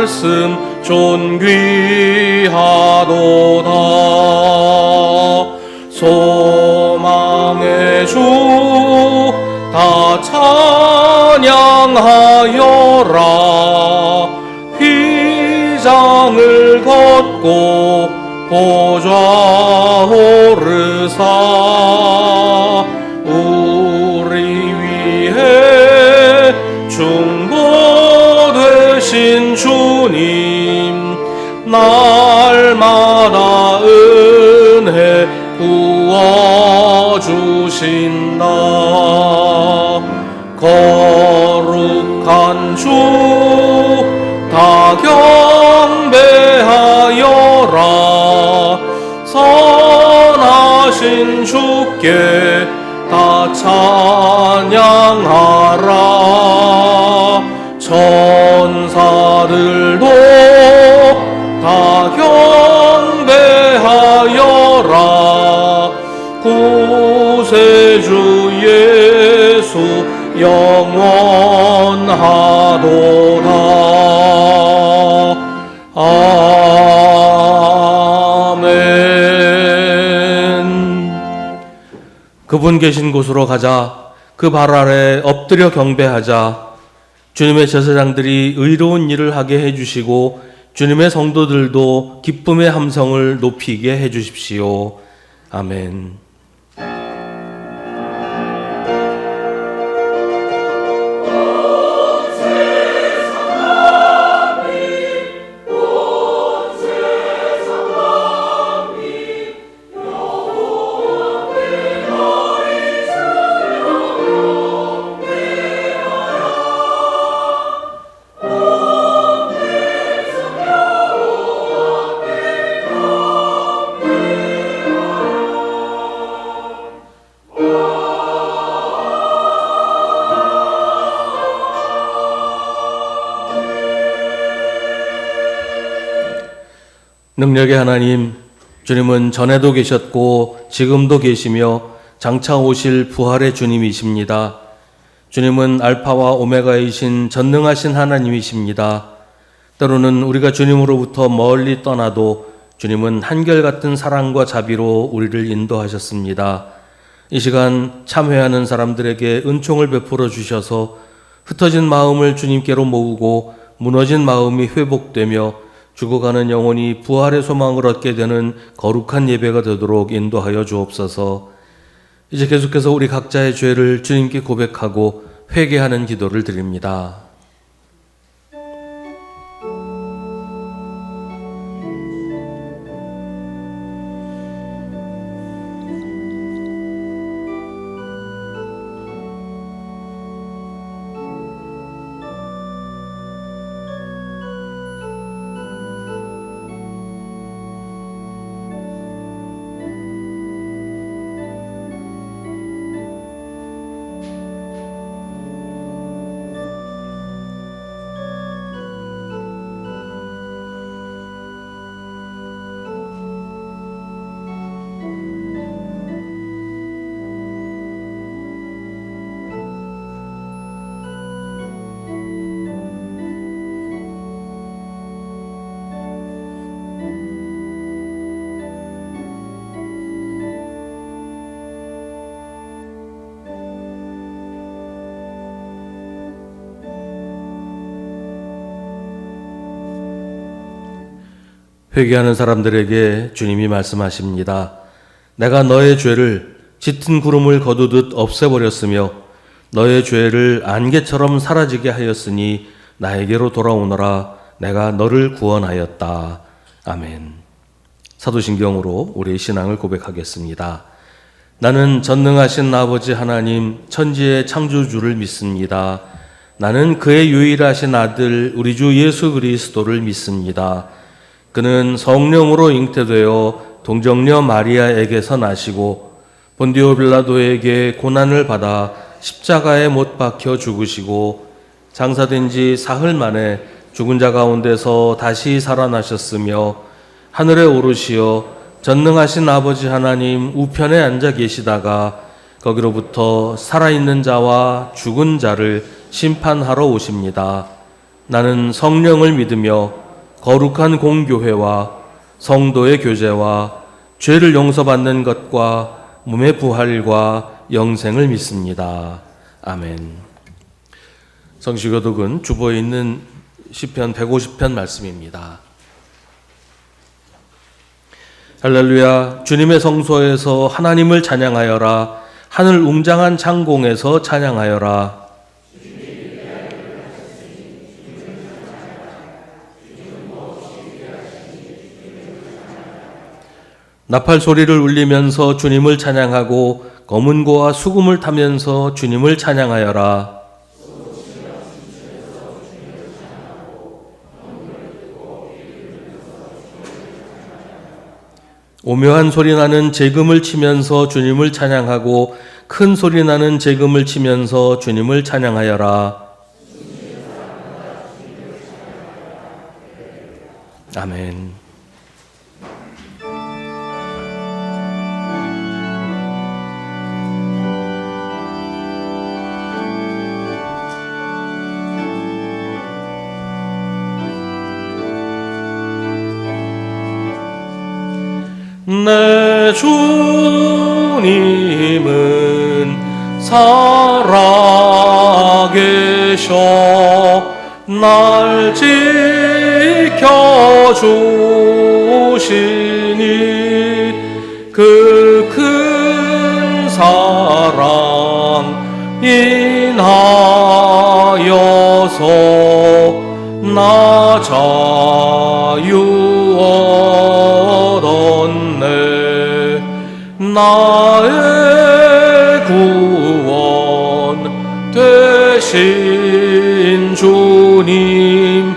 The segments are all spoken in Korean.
말씀 존귀하도다. 소망의 주 다 찬양하여라. 휘장을 걷고 보좌 오르사 우리 위해 중보되신 주님, 날마다 은혜 부어주신다. 거룩한 주 다 경배하여라. 선하신 주께 다 찬양하라. 천사들도 다 경배하여라. 구세주 예수 영원하도다. 아멘. 그분 계신 곳으로 가자. 그 발 아래 엎드려 경배하자. 주님의 제사장들이 의로운 일을 하게 해주시고 주님의 성도들도 기쁨의 함성을 높이게 해주십시오. 아멘. 능력의 하나님, 주님은 전에도 계셨고 지금도 계시며 장차 오실 부활의 주님이십니다. 주님은 알파와 오메가이신 전능하신 하나님이십니다. 때로는 우리가 주님으로부터 멀리 떠나도 주님은 한결같은 사랑과 자비로 우리를 인도하셨습니다. 이 시간 참회하는 사람들에게 은총을 베풀어 주셔서 흩어진 마음을 주님께로 모으고 무너진 마음이 회복되며 죽어가는 영혼이 부활의 소망을 얻게 되는 거룩한 예배가 되도록 인도하여 주옵소서. 이제 계속해서 우리 각자의 죄를 주님께 고백하고 회개하는 기도를 드립니다. 회개하는 사람들에게 주님이 말씀하십니다. 내가 너의 죄를 짙은 구름을 거두듯 없애버렸으며 너의 죄를 안개처럼 사라지게 하였으니 나에게로 돌아오너라. 내가 너를 구원하였다. 아멘. 사도신경으로 우리의 신앙을 고백하겠습니다. 나는 전능하신 아버지 하나님 천지의 창조주를 믿습니다. 나는 그의 유일하신 아들 우리 주 예수 그리스도를 믿습니다. 그는 성령으로 잉태되어 동정녀 마리아에게서 나시고 본디오 빌라도에게 고난을 받아 십자가에 못 박혀 죽으시고 장사된 지 사흘 만에 죽은 자 가운데서 다시 살아나셨으며 하늘에 오르시어 전능하신 아버지 하나님 우편에 앉아 계시다가 거기로부터 살아있는 자와 죽은 자를 심판하러 오십니다. 나는 성령을 믿으며 거룩한 공교회와 성도의 교제와 죄를 용서받는 것과 몸의 부활과 영생을 믿습니다. 아멘. 성시교독은 주보에 있는 시편 150편 말씀입니다. 할렐루야. 주님의 성소에서 하나님을 찬양하여라. 하늘 웅장한 창공에서 찬양하여라. 나팔 소리를 울리면서 주님을 찬양하고 검은 고와 수금을 타면서 주님을 찬양하여라. 오묘한 소리 나는 제금을 치면서 주님을 찬양하고 큰 소리 나는 제금을 치면서 주님을 찬양하여라. 아멘. 내 주님은 살아계셔 날 지켜주시니 그 큰 사랑 인하여서 나 자유 얻었네. 나의 구원 되신 주님,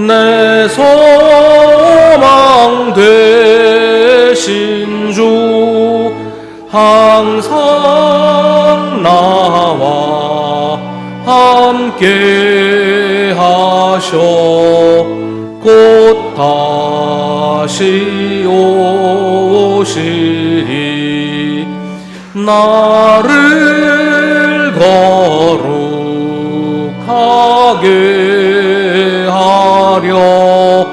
내 소망 되신 주, 항상 나와 함께 하셔 곧 다시 오시리. 나를 거룩하게 하려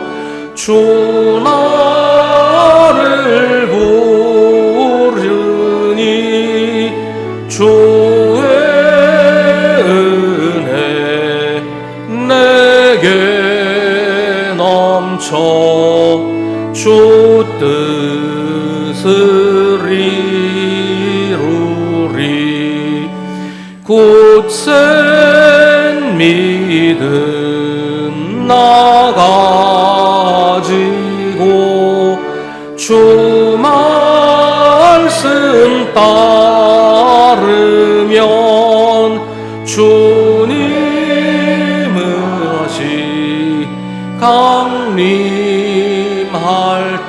주 나를 부르니 주의 은혜 내게 넘쳐 주 뜻을 이루리. 굳센 믿음 나 가지고 주 말씀 따르면 주님은 강림할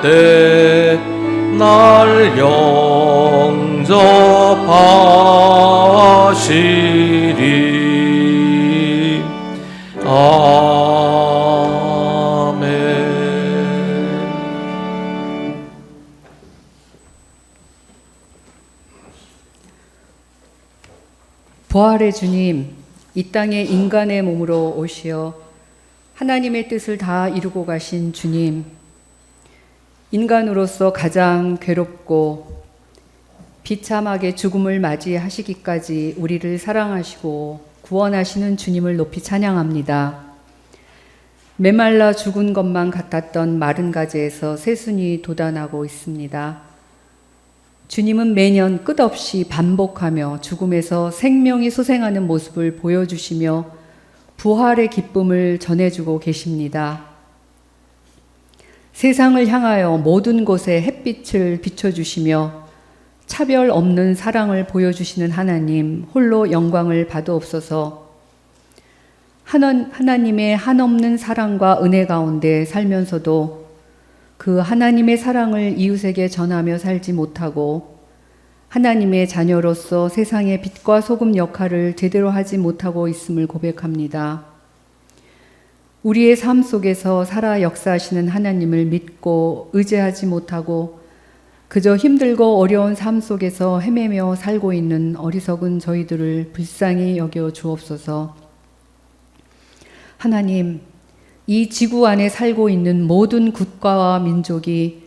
때 날 영접하시리. 아멘. 부활의 주님, 이 땅에 인간의 몸으로 오시어 하나님의 뜻을 다 이루고 가신 주님, 인간으로서 가장 괴롭고 비참하게 죽음을 맞이하시기까지 우리를 사랑하시고 구원하시는 주님을 높이 찬양합니다. 메말라 죽은 것만 같았던 마른 가지에서 새순이 돋아나고 있습니다. 주님은 매년 끝없이 반복하며 죽음에서 생명이 소생하는 모습을 보여주시며 부활의 기쁨을 전해주고 계십니다. 세상을 향하여 모든 곳에 햇빛을 비춰주시며 차별 없는 사랑을 보여주시는 하나님, 홀로 영광을 받으옵소서. 하나님의 한없는 사랑과 은혜 가운데 살면서도 그 하나님의 사랑을 이웃에게 전하며 살지 못하고 하나님의 자녀로서 세상의 빛과 소금 역할을 제대로 하지 못하고 있음을 고백합니다. 우리의 삶 속에서 살아 역사하시는 하나님을 믿고 의지하지 못하고 그저 힘들고 어려운 삶 속에서 헤매며 살고 있는 어리석은 저희들을 불쌍히 여겨 주옵소서. 하나님, 이 지구 안에 살고 있는 모든 국가와 민족이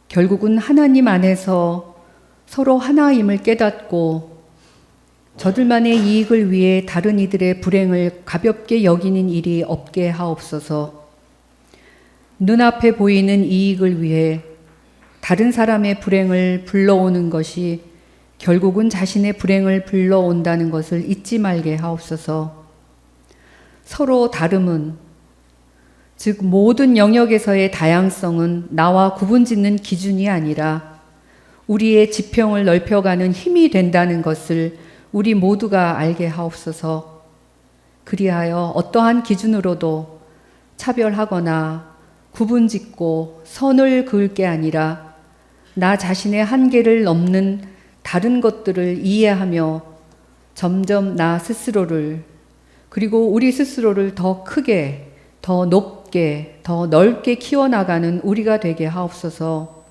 결국은 하나님 안에서 서로 하나임을 깨닫고 저들만의 이익을 위해 다른 이들의 불행을 가볍게 여기는 일이 없게 하옵소서. 눈앞에 보이는 이익을 위해 다른 사람의 불행을 불러오는 것이 결국은 자신의 불행을 불러온다는 것을 잊지 말게 하옵소서. 서로 다름은, 즉 모든 영역에서의 다양성은 나와 구분짓는 기준이 아니라 우리의 지평을 넓혀가는 힘이 된다는 것을 우리 모두가 알게 하옵소서. 그리하여 어떠한 기준으로도 차별하거나 구분짓고 선을 그을 게 아니라 나 자신의 한계를 넘는 다른 것들을 이해하며 점점 나 스스로를, 그리고 우리 스스로를 더 크게, 더 높게, 더 넓게 키워나가는 우리가 되게 하옵소서.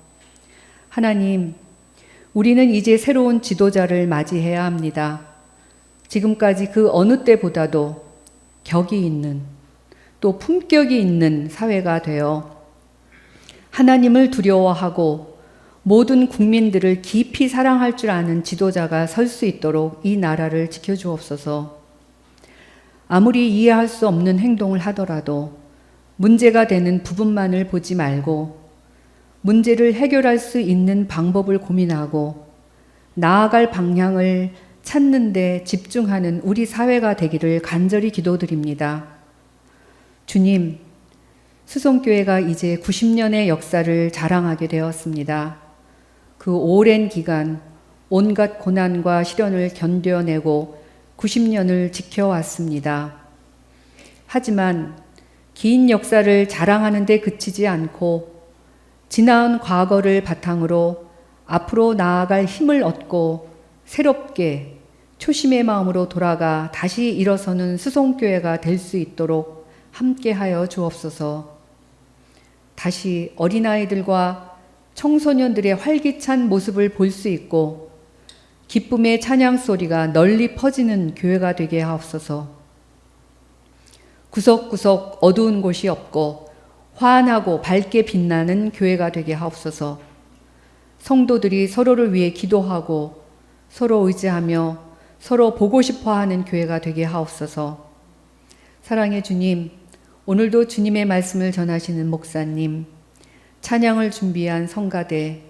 하나님, 우리는 이제 새로운 지도자를 맞이해야 합니다. 지금까지 그 어느 때보다도 격이 있는, 또 품격이 있는 사회가 되어 하나님을 두려워하고 모든 국민들을 깊이 사랑할 줄 아는 지도자가 설 수 있도록 이 나라를 지켜주옵소서. 아무리 이해할 수 없는 행동을 하더라도 문제가 되는 부분만을 보지 말고 문제를 해결할 수 있는 방법을 고민하고 나아갈 방향을 찾는 데 집중하는 우리 사회가 되기를 간절히 기도드립니다. 주님, 수성교회가 이제 90년의 역사를 자랑하게 되었습니다. 그 오랜 기간 온갖 고난과 시련을 견뎌내고 90년을 지켜왔습니다. 하지만 긴 역사를 자랑하는 데 그치지 않고 지나온 과거를 바탕으로 앞으로 나아갈 힘을 얻고 새롭게 초심의 마음으로 돌아가 다시 일어서는 수성교회가 될 수 있도록 함께하여 주옵소서. 다시 어린아이들과 청소년들의 활기찬 모습을 볼 수 있고 기쁨의 찬양 소리가 널리 퍼지는 교회가 되게 하옵소서. 구석구석 어두운 곳이 없고 환하고 밝게 빛나는 교회가 되게 하옵소서. 성도들이 서로를 위해 기도하고 서로 의지하며 서로 보고 싶어하는 교회가 되게 하옵소서. 사랑의 주님, 오늘도 주님의 말씀을 전하시는 목사님, 찬양을 준비한 성가대,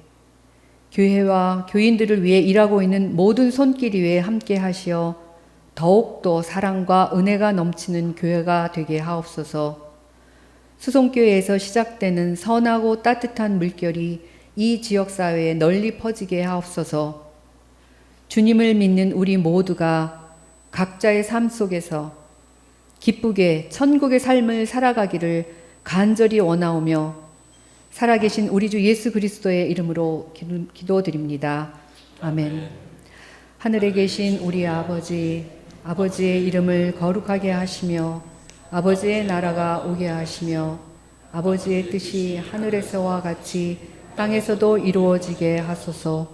교회와 교인들을 위해 일하고 있는 모든 손길 위에 함께 하시어 더욱더 사랑과 은혜가 넘치는 교회가 되게 하옵소서. 수성교회에서 시작되는 선하고 따뜻한 물결이 이 지역사회에 널리 퍼지게 하옵소서. 주님을 믿는 우리 모두가 각자의 삶 속에서 기쁘게 천국의 삶을 살아가기를 간절히 원하오며 살아계신 우리 주 예수 그리스도의 이름으로 기도드립니다. 아멘. 하늘에 계신 우리 아버지, 아버지의 이름을 거룩하게 하시며 아버지의 나라가 오게 하시며 아버지의 뜻이 하늘에서와 같이 땅에서도 이루어지게 하소서.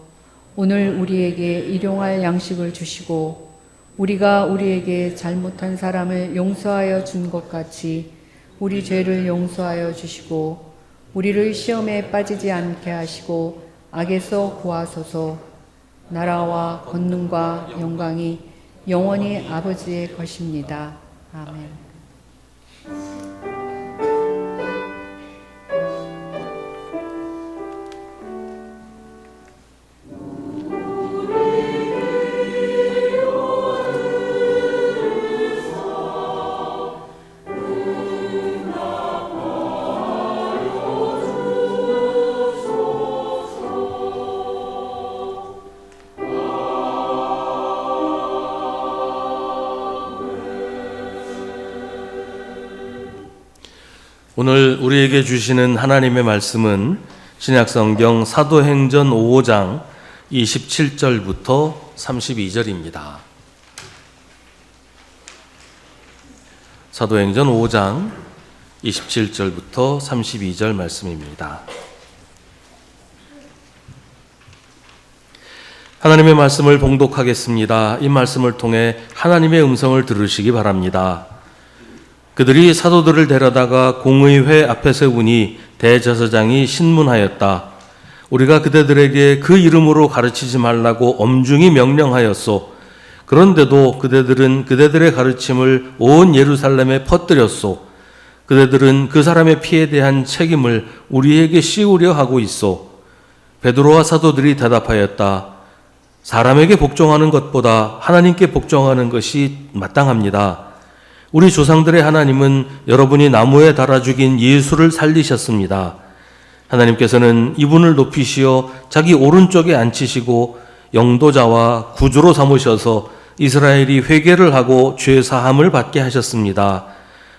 오늘 우리에게 일용할 양식을 주시고 우리가 우리에게 잘못한 사람을 용서하여 준 것 같이 우리 죄를 용서하여 주시고 우리를 시험에 빠지지 않게 하시고 악에서 구하소서. 나라와 권능과 영광이 영원히 아버지의 것입니다. 아멘. 오늘 우리에게 주시는 하나님의 말씀은 신약성경 사도행전 5장 27절부터 32절입니다. 사도행전 5장 27절부터 32절 말씀입니다. 하나님의 말씀을 봉독하겠습니다. 이 말씀을 통해 하나님의 음성을 들으시기 바랍니다. 그들이 사도들을 데려다가 공의회 앞에 세우니 대제사장이 신문하였다. 우리가 그대들에게 그 이름으로 가르치지 말라고 엄중히 명령하였소. 그런데도 그대들은 그대들의 가르침을 온 예루살렘에 퍼뜨렸소. 그대들은 그 사람의 피에 대한 책임을 우리에게 씌우려 하고 있소. 베드로와 사도들이 대답하였다. 사람에게 복종하는 것보다 하나님께 복종하는 것이 마땅합니다. 우리 조상들의 하나님은 여러분이 나무에 달아 죽인 예수를 살리셨습니다. 하나님께서는 이분을 높이시어 자기 오른쪽에 앉히시고 영도자와 구주로 삼으셔서 이스라엘이 회개를 하고 죄 사함을 받게 하셨습니다.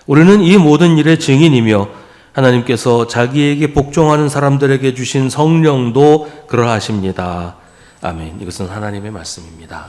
우리는 이 모든 일의 증인이며 하나님께서 자기에게 복종하는 사람들에게 주신 성령도 그러하십니다. 아멘. 이것은 하나님의 말씀입니다.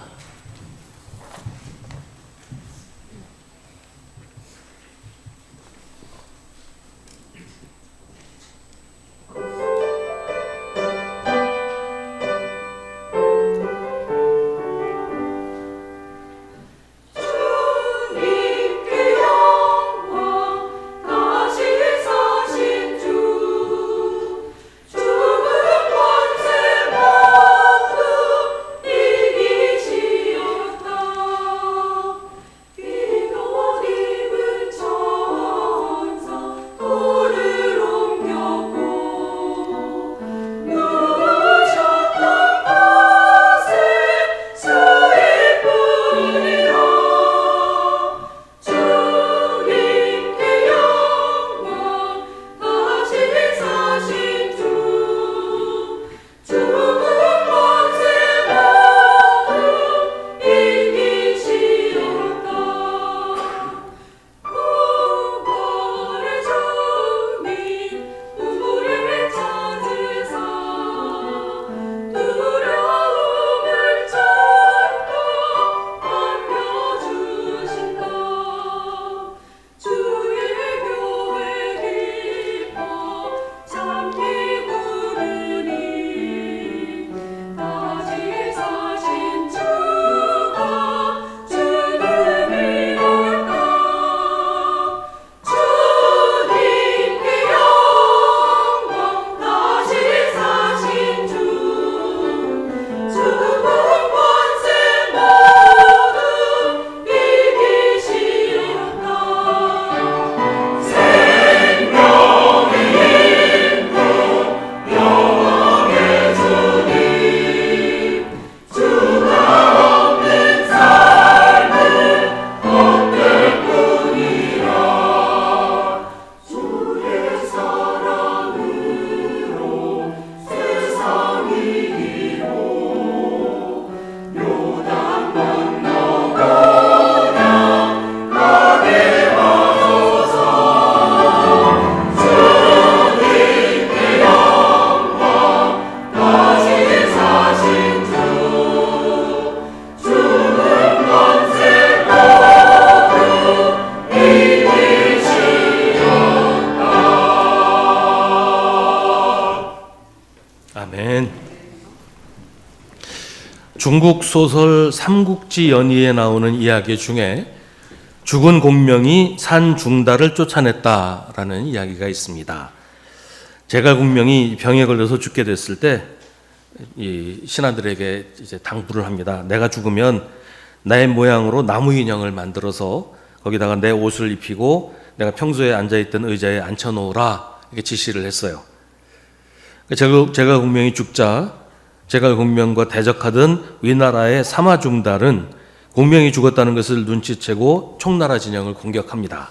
중국 소설 삼국지 연의에 나오는 이야기 중에 죽은 공명이 산 중달을 쫓아냈다라는 이야기가 있습니다. 제갈공명이 병에 걸려서 죽게 됐을 때 이 신하들에게 이제 당부를 합니다. 내가 죽으면 나의 모양으로 나무 인형을 만들어서 거기다가 내 옷을 입히고 내가 평소에 앉아있던 의자에 앉혀놓으라 이렇게 지시를 했어요. 제갈공명이 죽자 제갈공명과 대적하던 위나라의 사마중달은 공명이 죽었다는 것을 눈치채고 총나라 진영을 공격합니다.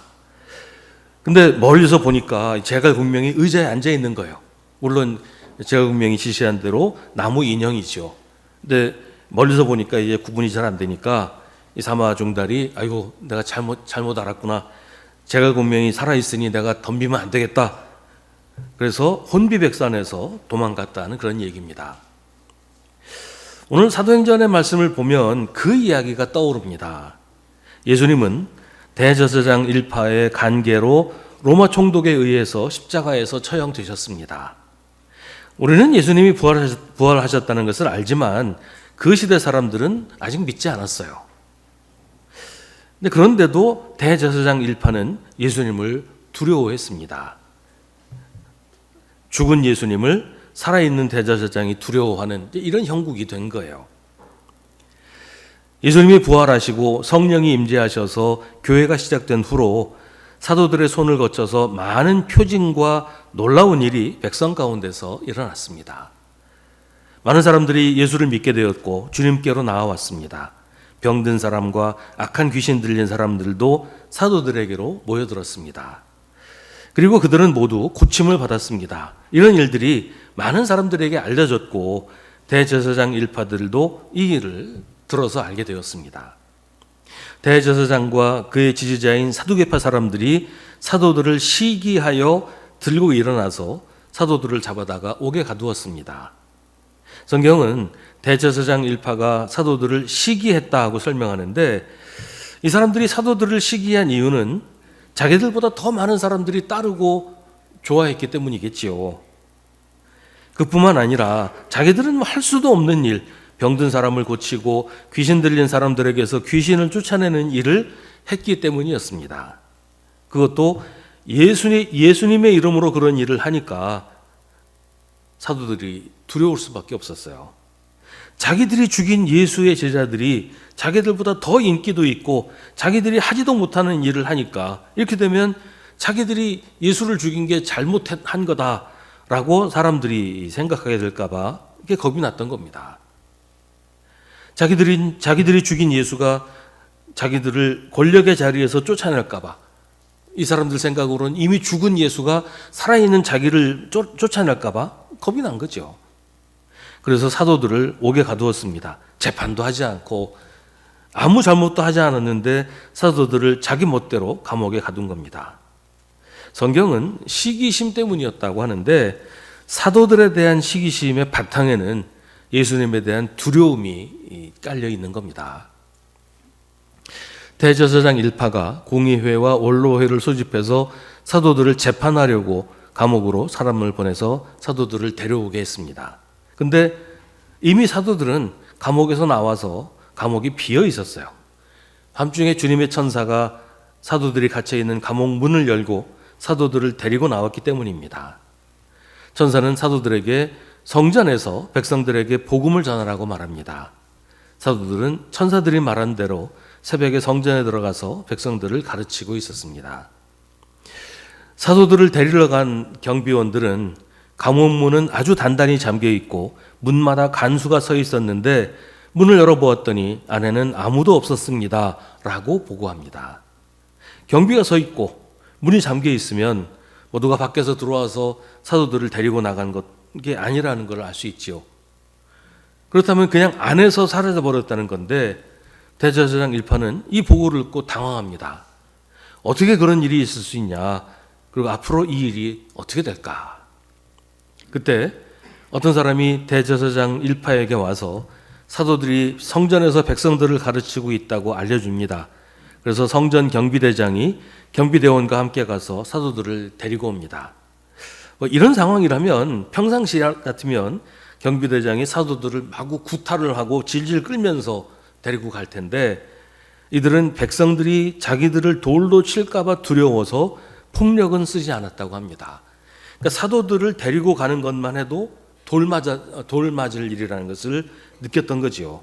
근데 멀리서 보니까 제갈공명이 의자에 앉아 있는 거예요. 물론 제갈공명이 지시한 대로 나무 인형이죠. 근데 멀리서 보니까 이제 구분이 잘 안 되니까 이 사마중달이 아이고 내가 잘못 알았구나. 제갈공명이 살아있으니 내가 덤비면 안 되겠다. 그래서 혼비백산에서 도망갔다는 그런 얘기입니다. 오늘 사도행전의 말씀을 보면 그 이야기가 떠오릅니다. 예수님은 대제사장 일파의 간계로 로마 총독에 의해서 십자가에서 처형되셨습니다. 우리는 예수님이 부활하셨다는 것을 알지만 그 시대 사람들은 아직 믿지 않았어요. 근데 그런데도 대제사장 일파는 예수님을 두려워했습니다. 죽은 예수님을 살아있는 대제사장이 두려워하는 이런 형국이 된 거예요. 예수님이 부활하시고 성령이 임재하셔서 교회가 시작된 후로 사도들의 손을 거쳐서 많은 표징과 놀라운 일이 백성 가운데서 일어났습니다. 많은 사람들이 예수를 믿게 되었고 주님께로 나아왔습니다. 병든 사람과 악한 귀신 들린 사람들도 사도들에게로 모여들었습니다. 그리고 그들은 모두 고침을 받았습니다. 이런 일들이 많은 사람들에게 알려졌고 대제사장 일파들도 이 일을 들어서 알게 되었습니다. 대제사장과 그의 지지자인 사두개파 사람들이 사도들을 시기하여 들고 일어나서 사도들을 잡아다가 옥에 가두었습니다. 성경은 대제사장 일파가 사도들을 시기했다 하고 설명하는데, 이 사람들이 사도들을 시기한 이유는 자기들보다 더 많은 사람들이 따르고 좋아했기 때문이겠지요. 그뿐만 아니라 자기들은 할 수도 없는 일, 병든 사람을 고치고 귀신 들린 사람들에게서 귀신을 쫓아내는 일을 했기 때문이었습니다. 그것도 예수님의 이름으로 그런 일을 하니까 사도들이 두려울 수밖에 없었어요. 자기들이 죽인 예수의 제자들이 자기들보다 더 인기도 있고 자기들이 하지도 못하는 일을 하니까, 이렇게 되면 자기들이 예수를 죽인 게 잘못한 거다라고 사람들이 생각하게 될까 봐 이게 겁이 났던 겁니다. 자기들이 죽인 예수가 자기들을 권력의 자리에서 쫓아낼까 봐, 이 사람들 생각으로는 이미 죽은 예수가 살아있는 자기를 쫓아낼까 봐 겁이 난 거죠. 그래서 사도들을 옥에 가두었습니다. 재판도 하지 않고 아무 잘못도 하지 않았는데 사도들을 자기 멋대로 감옥에 가둔 겁니다. 성경은 시기심 때문이었다고 하는데, 사도들에 대한 시기심의 바탕에는 예수님에 대한 두려움이 깔려 있는 겁니다. 대제사장 일파가 공의회와 원로회를 소집해서 사도들을 재판하려고 감옥으로 사람을 보내서 사도들을 데려오게 했습니다. 근데 이미 사도들은 감옥에서 나와서 감옥이 비어 있었어요. 밤중에 주님의 천사가 사도들이 갇혀 있는 감옥 문을 열고 사도들을 데리고 나왔기 때문입니다. 천사는 사도들에게 성전에서 백성들에게 복음을 전하라고 말합니다. 사도들은 천사들이 말한 대로 새벽에 성전에 들어가서 백성들을 가르치고 있었습니다. 사도들을 데리러 간 경비원들은 감옥문은 아주 단단히 잠겨 있고 문마다 간수가 서 있었는데 문을 열어보았더니 안에는 아무도 없었습니다 라고 보고합니다. 경비가 서 있고 문이 잠겨 있으면 누가 밖에서 들어와서 사도들을 데리고 나간 게 아니라는 걸 알 수 있지요. 그렇다면 그냥 안에서 사라져 버렸다는 건데, 대제사장 일파는 이 보고를 듣고 당황합니다. 어떻게 그런 일이 있을 수 있냐, 그리고 앞으로 이 일이 어떻게 될까. 그때 어떤 사람이 대제사장 일파에게 와서 사도들이 성전에서 백성들을 가르치고 있다고 알려줍니다. 그래서 성전 경비대장이 경비대원과 함께 가서 사도들을 데리고 옵니다. 이런 상황이라면 평상시 같으면 경비대장이 사도들을 마구 구타를 하고 질질 끌면서 데리고 갈 텐데, 이들은 백성들이 자기들을 돌로 칠까 봐 두려워서 폭력은 쓰지 않았다고 합니다. 그러니까 사도들을 데리고 가는 것만 해도 돌 맞을 일이라는 것을 느꼈던 거지요.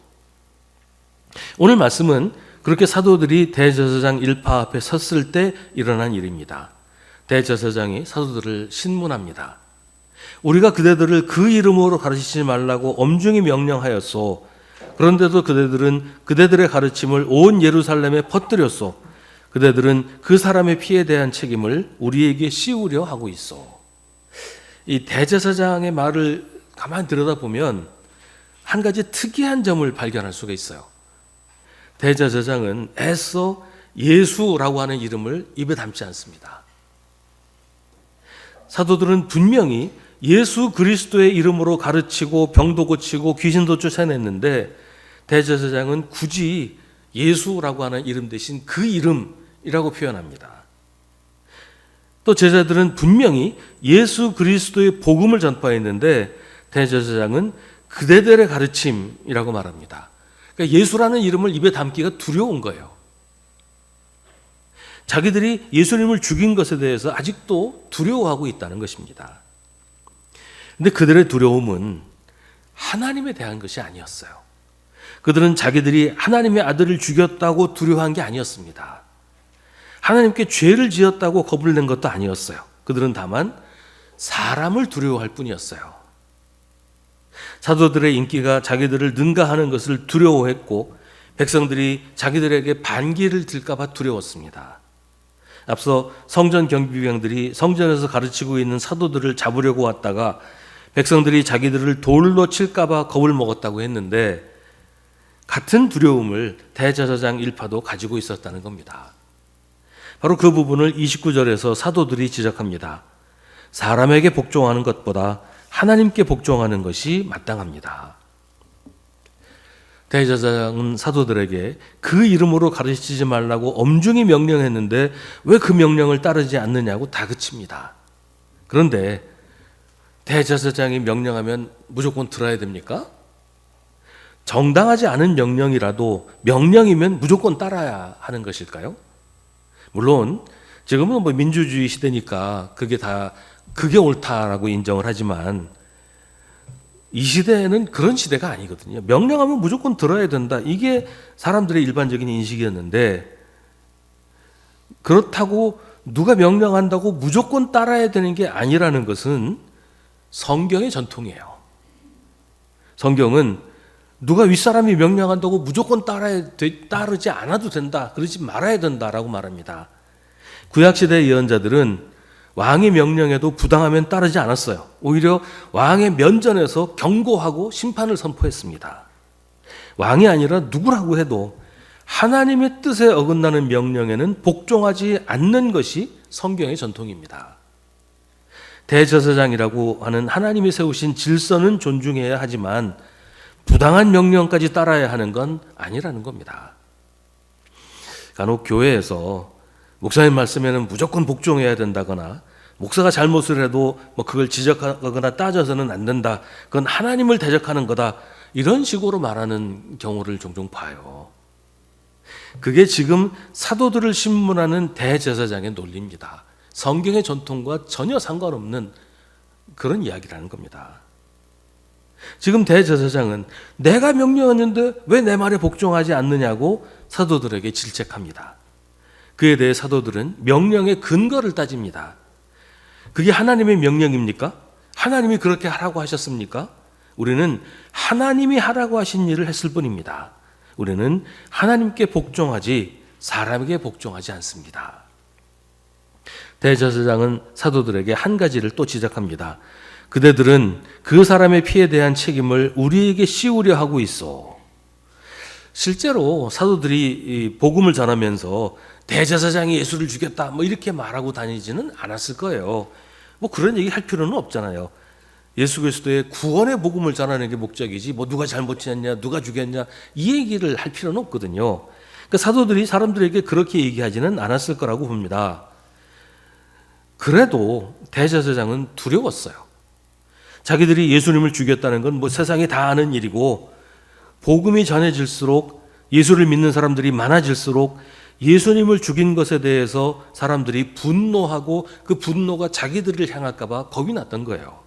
오늘 말씀은 그렇게 사도들이 대제사장 일파 앞에 섰을 때 일어난 일입니다. 대제사장이 사도들을 신문합니다. 우리가 그대들을 그 이름으로 가르치지 말라고 엄중히 명령하였소. 그런데도 그대들은 그대들의 가르침을 온 예루살렘에 퍼뜨렸소. 그대들은 그 사람의 피에 대한 책임을 우리에게 씌우려 하고 있어. 이 대제사장의 말을 가만히 들여다보면 한 가지 특이한 점을 발견할 수가 있어요. 대제사장은 애써 예수라고 하는 이름을 입에 담지 않습니다. 사도들은 분명히 예수 그리스도의 이름으로 가르치고 병도 고치고 귀신도 쫓아냈는데, 대제사장은 굳이 예수라고 하는 이름 대신 그 이름이라고 표현합니다. 또 제자들은 분명히 예수 그리스도의 복음을 전파했는데, 대제사장은 그대들의 가르침이라고 말합니다. 그러니까 예수라는 이름을 입에 담기가 두려운 거예요. 자기들이 예수님을 죽인 것에 대해서 아직도 두려워하고 있다는 것입니다. 근데 그들의 두려움은 하나님에 대한 것이 아니었어요. 그들은 자기들이 하나님의 아들을 죽였다고 두려워한 게 아니었습니다. 하나님께 죄를 지었다고 겁을 낸 것도 아니었어요. 그들은 다만 사람을 두려워할 뿐이었어요. 사도들의 인기가 자기들을 능가하는 것을 두려워했고 백성들이 자기들에게 반기를 들까 봐 두려웠습니다. 앞서 성전 경비병들이 성전에서 가르치고 있는 사도들을 잡으려고 왔다가 백성들이 자기들을 돌로 칠까 봐 겁을 먹었다고 했는데 같은 두려움을 대제사장 일파도 가지고 있었다는 겁니다. 바로 그 부분을 29절에서 사도들이 지적합니다. 사람에게 복종하는 것보다 하나님께 복종하는 것이 마땅합니다. 대제사장은 사도들에게 그 이름으로 가르치지 말라고 엄중히 명령했는데 왜 그 명령을 따르지 않느냐고 다그칩니다. 그런데 대제사장이 명령하면 무조건 들어야 됩니까? 정당하지 않은 명령이라도 명령이면 무조건 따라야 하는 것일까요? 물론 지금은 민주주의 시대니까 그게 옳다라고 인정을 하지만 이 시대에는 그런 시대가 아니거든요. 명령하면 무조건 들어야 된다. 이게 사람들의 일반적인 인식이었는데 그렇다고 누가 명령한다고 무조건 따라야 되는 게 아니라는 것은 성경의 전통이에요. 성경은 누가 윗사람이 명령한다고 무조건 따르지 않아도 된다. 그러지 말아야 된다라고 말합니다. 구약시대의 예언자들은 왕의 명령에도 부당하면 따르지 않았어요. 오히려 왕의 면전에서 경고하고 심판을 선포했습니다. 왕이 아니라 누구라고 해도 하나님의 뜻에 어긋나는 명령에는 복종하지 않는 것이 성경의 전통입니다. 대제사장이라고 하는 하나님이 세우신 질서는 존중해야 하지만 부당한 명령까지 따라야 하는 건 아니라는 겁니다. 간혹 교회에서 목사님 말씀에는 무조건 복종해야 된다거나 목사가 잘못을 해도 그걸 지적하거나 따져서는 안 된다. 그건 하나님을 대적하는 거다. 이런 식으로 말하는 경우를 종종 봐요. 그게 지금 사도들을 신문하는 대제사장의 논리입니다. 성경의 전통과 전혀 상관없는 그런 이야기라는 겁니다. 지금 대제사장은 내가 명령했는데 왜 내 말에 복종하지 않느냐고 사도들에게 질책합니다. 그에 대해 사도들은 명령의 근거를 따집니다. 그게 하나님의 명령입니까? 하나님이 그렇게 하라고 하셨습니까? 우리는 하나님이 하라고 하신 일을 했을 뿐입니다. 우리는 하나님께 복종하지 사람에게 복종하지 않습니다. 대제사장은 사도들에게 한 가지를 또 지적합니다. 그대들은 그 사람의 피에 대한 책임을 우리에게 씌우려 하고 있어. 실제로 사도들이 복음을 전하면서 대제사장이 예수를 죽였다 이렇게 말하고 다니지는 않았을 거예요. 그런 얘기 할 필요는 없잖아요. 예수 그리스도의 구원의 복음을 전하는 게 목적이지 누가 잘못했냐 누가 죽였냐 이 얘기를 할 필요는 없거든요. 그러니까 사도들이 사람들에게 그렇게 얘기하지는 않았을 거라고 봅니다. 그래도 대제사장은 두려웠어요. 자기들이 예수님을 죽였다는 건 세상이 다 아는 일이고 복음이 전해질수록 예수를 믿는 사람들이 많아질수록 예수님을 죽인 것에 대해서 사람들이 분노하고 그 분노가 자기들을 향할까 봐 겁이 났던 거예요.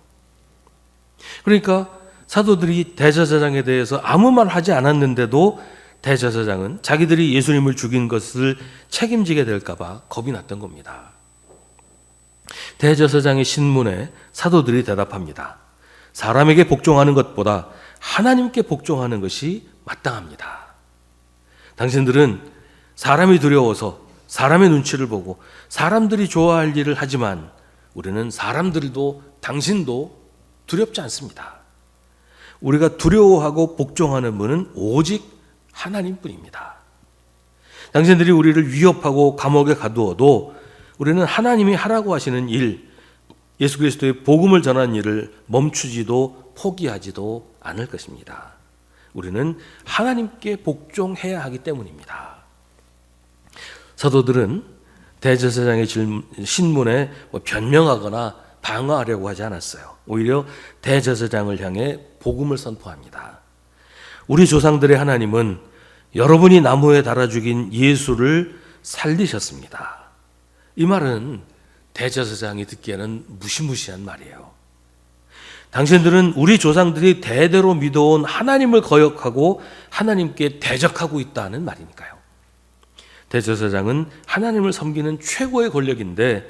그러니까 사도들이 대제사장에 대해서 아무 말 하지 않았는데도 대제사장은 자기들이 예수님을 죽인 것을 책임지게 될까 봐 겁이 났던 겁니다. 대제사장의 신문에 사도들이 대답합니다. 사람에게 복종하는 것보다 하나님께 복종하는 것이 마땅합니다. 당신들은 사람이 두려워서 사람의 눈치를 보고 사람들이 좋아할 일을 하지만 우리는 사람들도 당신도 두렵지 않습니다. 우리가 두려워하고 복종하는 분은 오직 하나님뿐입니다. 당신들이 우리를 위협하고 감옥에 가두어도 우리는 하나님이 하라고 하시는 일, 예수 그리스도의 복음을 전하는 일을 멈추지도 포기하지도 않을 것입니다. 우리는 하나님께 복종해야 하기 때문입니다. 사도들은 대제사장의 신문에 변명하거나 방어하려고 하지 않았어요. 오히려 대제사장을 향해 복음을 선포합니다. 우리 조상들의 하나님은 여러분이 나무에 달아 죽인 예수를 살리셨습니다. 이 말은 대제사장이 듣기에는 무시무시한 말이에요. 당신들은 우리 조상들이 대대로 믿어온 하나님을 거역하고 하나님께 대적하고 있다는 말이니까요. 대제사장은 하나님을 섬기는 최고의 권력인데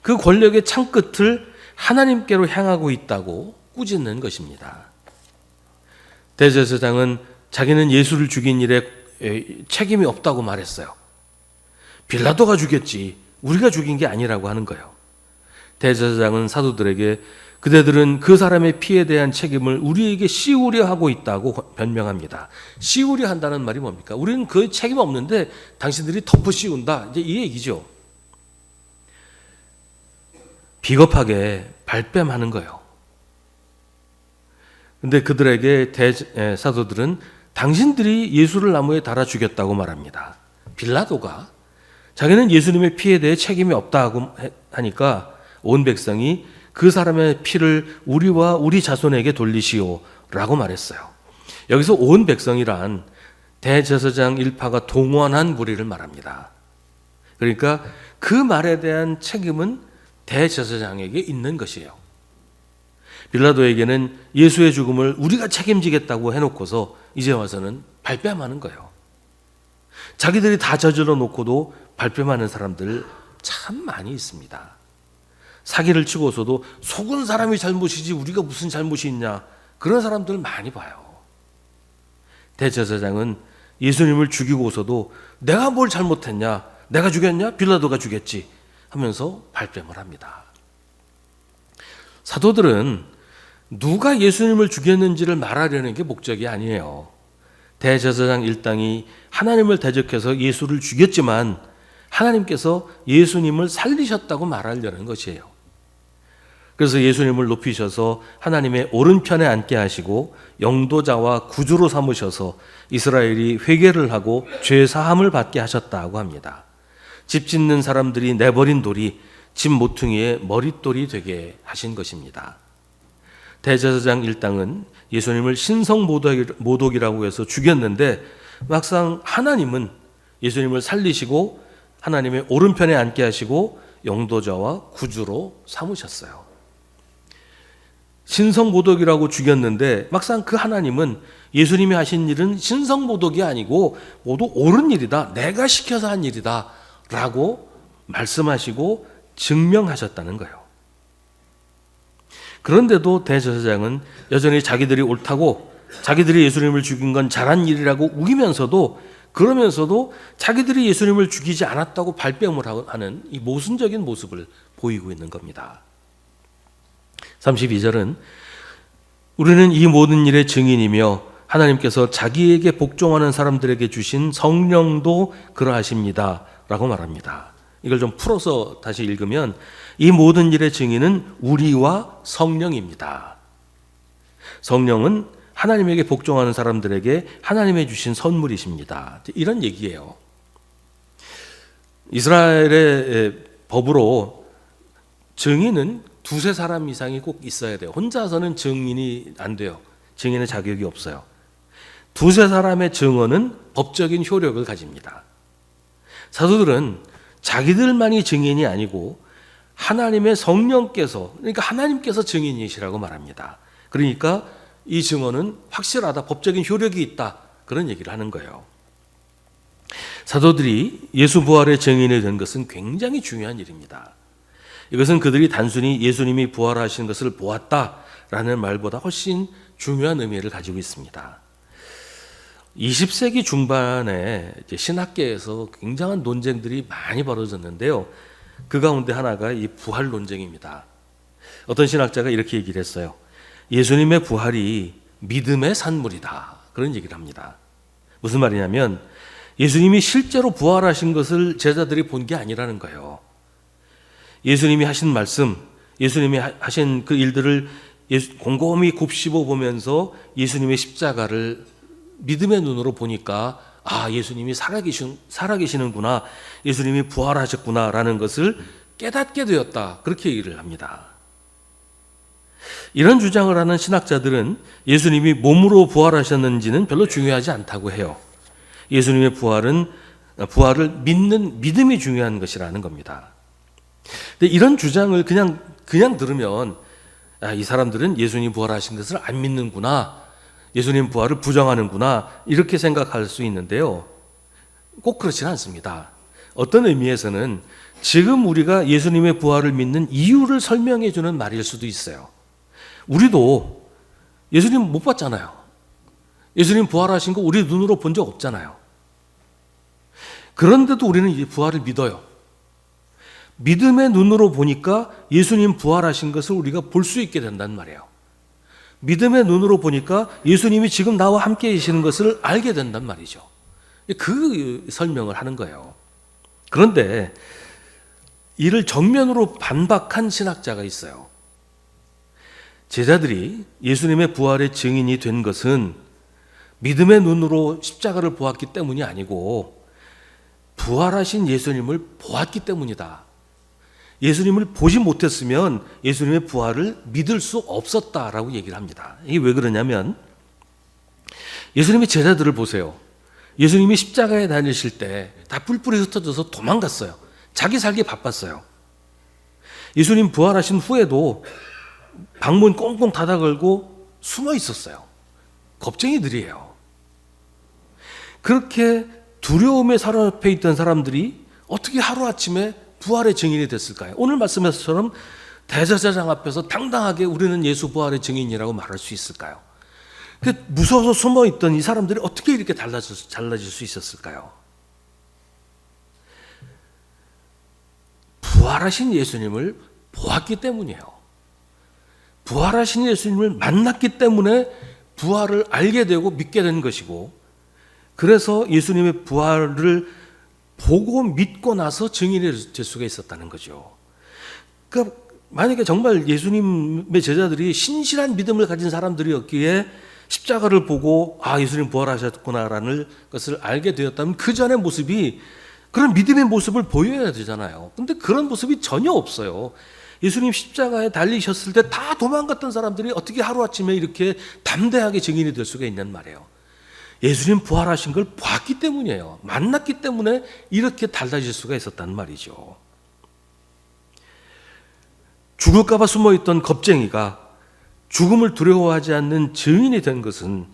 그 권력의 창끝을 하나님께로 향하고 있다고 꾸짖는 것입니다. 대제사장은 자기는 예수를 죽인 일에 책임이 없다고 말했어요. 빌라도가 죽였지 우리가 죽인 게 아니라고 하는 거예요. 대제사장은 사도들에게 그대들은 그 사람의 피에 대한 책임을 우리에게 씌우려 하고 있다고 변명합니다. 씌우려 한다는 말이 뭡니까? 우리는 그 책임 없는데 당신들이 덮어 씌운다. 이제 이 얘기죠. 비겁하게 발뺌하는 거예요. 근데 그들에게 사도들은 당신들이 예수를 나무에 달아 죽였다고 말합니다. 빌라도가 자기는 예수님의 피에 대해 책임이 없다고 하니까 온 백성이 그 사람의 피를 우리와 우리 자손에게 돌리시오 라고 말했어요. 여기서 온 백성이란 대제사장 일파가 동원한 무리를 말합니다. 그러니까 그 말에 대한 책임은 대제사장에게 있는 것이에요. 빌라도에게는 예수의 죽음을 우리가 책임지겠다고 해놓고서 이제 와서는 발뺌하는 거예요. 자기들이 다 저질러 놓고도 발뺌하는 사람들 참 많이 있습니다. 사기를 치고서도 속은 사람이 잘못이지 우리가 무슨 잘못이 있냐, 그런 사람들 많이 봐요. 대제사장은 예수님을 죽이고서도 내가 뭘 잘못했냐, 내가 죽였냐, 빌라도가 죽였지 하면서 발뺌을 합니다. 사도들은 누가 예수님을 죽였는지를 말하려는 게 목적이 아니에요. 대제사장 일당이 하나님을 대적해서 예수를 죽였지만 하나님께서 예수님을 살리셨다고 말하려는 것이에요. 그래서 예수님을 높이셔서 하나님의 오른편에 앉게 하시고 영도자와 구주로 삼으셔서 이스라엘이 회개를 하고 죄 사함을 받게 하셨다고 합니다. 집 짓는 사람들이 내버린 돌이 집 모퉁이의 머릿돌이 되게 하신 것입니다. 대제사장 일당은 예수님을 신성모독이라고 해서 죽였는데 막상 하나님은 예수님을 살리시고 하나님의 오른편에 앉게 하시고 영도자와 구주로 삼으셨어요. 신성모독이라고 죽였는데 막상 그 하나님은 예수님이 하신 일은 신성모독이 아니고 모두 옳은 일이다, 내가 시켜서 한 일이다 라고 말씀하시고 증명하셨다는 거예요. 그런데도 대제사장은 여전히 자기들이 옳다고, 자기들이 예수님을 죽인 건 잘한 일이라고 우기면서도, 그러면서도 자기들이 예수님을 죽이지 않았다고 발뺌을 하는 이 모순적인 모습을 보이고 있는 겁니다. 32절은 우리는 이 모든 일의 증인이며 하나님께서 자기에게 복종하는 사람들에게 주신 성령도 그러하십니다 라고 말합니다. 이걸 좀 풀어서 다시 읽으면 이 모든 일의 증인은 우리와 성령입니다. 성령은 하나님에게 복종하는 사람들에게 하나님의 주신 선물이십니다. 이런 얘기예요. 이스라엘의 법으로 증인은 두세 사람 이상이 꼭 있어야 돼요. 혼자서는 증인이 안 돼요. 증인의 자격이 없어요. 두세 사람의 증언은 법적인 효력을 가집니다. 사도들은 자기들만이 증인이 아니고 하나님의 성령께서, 그러니까 하나님께서 증인이시라고 말합니다. 그러니까 이 증언은 확실하다, 법적인 효력이 있다, 그런 얘기를 하는 거예요. 사도들이 예수 부활의 증인이 된 것은 굉장히 중요한 일입니다. 이것은 그들이 단순히 예수님이 부활하신 것을 보았다라는 말보다 훨씬 중요한 의미를 가지고 있습니다. 20세기 중반에 신학계에서 굉장한 논쟁들이 많이 벌어졌는데요. 그 가운데 하나가 이 부활 논쟁입니다. 어떤 신학자가 이렇게 얘기를 했어요. 예수님의 부활이 믿음의 산물이다, 그런 얘기를 합니다. 무슨 말이냐면 예수님이 실제로 부활하신 것을 제자들이 본 게 아니라는 거예요. 예수님이 하신 말씀, 예수님이 하신 그 일들을 곰곰이 곱씹어 보면서 예수님의 십자가를 믿음의 눈으로 보니까 아, 예수님이 살아계시는구나, 예수님이 부활하셨구나라는 것을 깨닫게 되었다, 그렇게 얘기를 합니다. 이런 주장을 하는 신학자들은 예수님이 몸으로 부활하셨는지는 별로 중요하지 않다고 해요. 예수님의 부활을 믿는 믿음이 중요한 것이라는 겁니다. 근데 이런 주장을 그냥 들으면 이 사람들은 예수님 부활하신 것을 안 믿는구나, 예수님 부활을 부정하는구나, 이렇게 생각할 수 있는데요. 꼭 그렇지는 않습니다. 어떤 의미에서는 지금 우리가 예수님의 부활을 믿는 이유를 설명해 주는 말일 수도 있어요. 우리도 예수님 못 봤잖아요. 예수님 부활하신 거 우리 눈으로 본 적 없잖아요. 그런데도 우리는 이 부활을 믿어요. 믿음의 눈으로 보니까 예수님 부활하신 것을 우리가 볼 수 있게 된단 말이에요. 믿음의 눈으로 보니까 예수님이 지금 나와 함께 계시는 것을 알게 된단 말이죠. 그 설명을 하는 거예요. 그런데 이를 정면으로 반박한 신학자가 있어요. 제자들이 예수님의 부활의 증인이 된 것은 믿음의 눈으로 십자가를 보았기 때문이 아니고 부활하신 예수님을 보았기 때문이다. 예수님을 보지 못했으면 예수님의 부활을 믿을 수 없었다라고 얘기를 합니다. 이게 왜 그러냐면 예수님의 제자들을 보세요. 예수님이 십자가에 달리실 때 다 뿔뿔이 흩어져서 도망갔어요. 자기 살기 바빴어요. 예수님 부활하신 후에도 방문 꽁꽁 닫아 걸고 숨어 있었어요. 겁쟁이들이에요. 그렇게 두려움에 사로잡혀 있던 사람들이 어떻게 하루아침에 부활의 증인이 됐을까요? 오늘 말씀에서처럼 대제사장 앞에서 당당하게 우리는 예수 부활의 증인이라고 말할 수 있을까요? 무서워서 숨어 있던 이 사람들이 어떻게 이렇게 달라질 수 있었을까요? 부활하신 예수님을 보았기 때문이에요. 부활하신 예수님을 만났기 때문에 부활을 알게 되고 믿게 된 것이고, 그래서 예수님의 부활을 보고 믿고 나서 증인이 될 수가 있었다는 거죠. 그러니까 만약에 정말 예수님의 제자들이 신실한 믿음을 가진 사람들이었기에 십자가를 보고 예수님 부활하셨구나라는 것을 알게 되었다면 그 전의 모습이 그런 믿음의 모습을 보여야 되잖아요. 근데 그런 모습이 전혀 없어요. 예수님 십자가에 달리셨을 때 다 도망갔던 사람들이 어떻게 하루아침에 이렇게 담대하게 증인이 될 수가 있냔 말이에요. 예수님 부활하신 걸 봤기 때문이에요. 만났기 때문에 이렇게 달라질 수가 있었단 말이죠. 죽을까 봐 숨어있던 겁쟁이가 죽음을 두려워하지 않는 증인이 된 것은